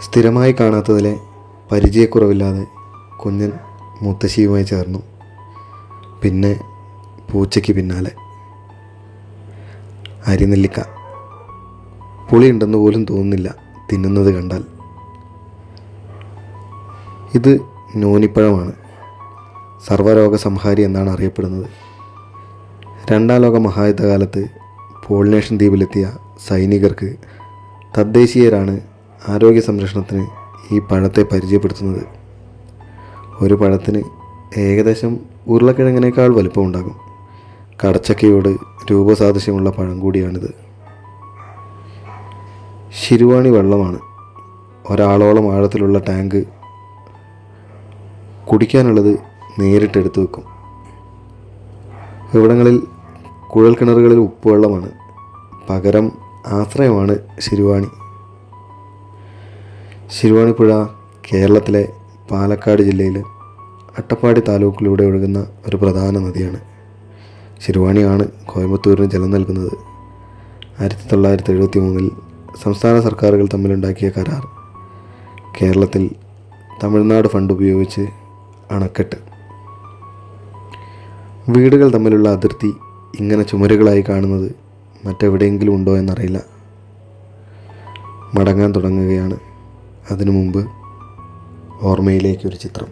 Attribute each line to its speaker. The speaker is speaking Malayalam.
Speaker 1: സ്ഥിരമായി കാണാത്തതിലെ പരിചയക്കുറവില്ലാതെ കുഞ്ഞൻ മുത്തശ്ശിയുമായി ചേർന്നു. പിന്നെ പൂച്ചയ്ക്ക് പിന്നാലെ. അരിനെല്ലിക്ക പുളിയുണ്ടെന്ന് പോലും തോന്നുന്നില്ല തിന്നുന്നത് കണ്ടാൽ. ഇത് നോനിപ്പഴമാണ്. സർവ്വരോഗ സംഹാരി എന്നാണ് അറിയപ്പെടുന്നത്. രണ്ടാം ലോക മഹായുദ്ധകാലത്ത് പോളിനേഷ്യൻ ദ്വീപിലെത്തിയ സൈനികർക്ക് തദ്ദേശീയരാണ് ആരോഗ്യ സംരക്ഷണത്തിന് ഈ പഴത്തെ പരിചയപ്പെടുത്തുന്നത്. ഒരു പഴത്തിന് ഏകദേശം ഉരുളക്കിഴങ്ങിനേക്കാൾ വലിപ്പമുണ്ടാകും. കടച്ചക്കയോട് രൂപസാദൃശ്യമുള്ള പഴം കൂടിയാണിത്. ശിരുവാണി വെള്ളമാണ്. ഒരാളോളം ആഴത്തിലുള്ള ടാങ്ക്. കുടിക്കാനുള്ളത് നേരിട്ടെടുത്ത് വെക്കും. ഇവിടങ്ങളിൽ കുഴൽ കിണറുകളിൽ ഉപ്പുവെള്ളമാണ്. പകരം ആശ്രയമാണ് ശിരുവാണി. ശിരുവാണി പുഴ കേരളത്തിലെ പാലക്കാട് ജില്ലയിൽ അട്ടപ്പാടി താലൂക്കിലൂടെ ഒഴുകുന്ന ഒരു പ്രധാന നദിയാണ്. ശിരുവാണിയാണ് കോയമ്പത്തൂരിന് ജലം നൽകുന്നത്. 1973 സംസ്ഥാന സർക്കാരുകൾ തമ്മിലുണ്ടാക്കിയ കരാർ. കേരളത്തിൽ തമിഴ്നാട് ഫണ്ട് ഉപയോഗിച്ച് അണക്കെട്ട്. വീടുകൾ തമ്മിലുള്ള അതിർത്തി ഇങ്ങനെ ചുമരുകളായി കാണുന്നത് മറ്റെവിടെയെങ്കിലും ഉണ്ടോ എന്നറിയില്ല. മടങ്ങാൻ തുടങ്ങുകയാണ്. അതിനു മുമ്പ് ഓർമ്മയിലേക്കൊരു ചിത്രം.